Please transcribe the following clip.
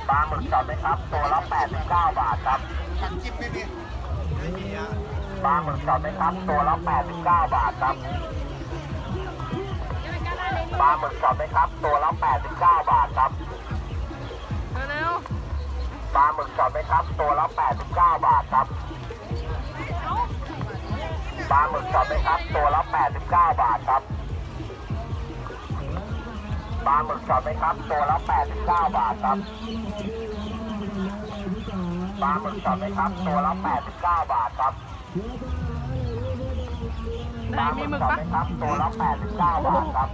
ปลาหมึกสดไหมครับตัวละ89 บาทครับ น้ำจิ้มไม่มีไม่มีอ่ะ ปลาหมึกสดไหมครับตัวละ89 บาทครับปลาหมึกสดไหมครับตัวละ89 บาทครับเร็วปลาหมึกสดไหมครับตัวละ89 บาทครับปลาหมึกสดไหมครับตัวละ89 บาทครับปลาหมึกสดไหมครับตัวละ89 บาทครับปลาหมึกสดไหมครับตัวละ89 บาทครับไหนมีหมึกปะ ครับตัวละ89 บาทครับ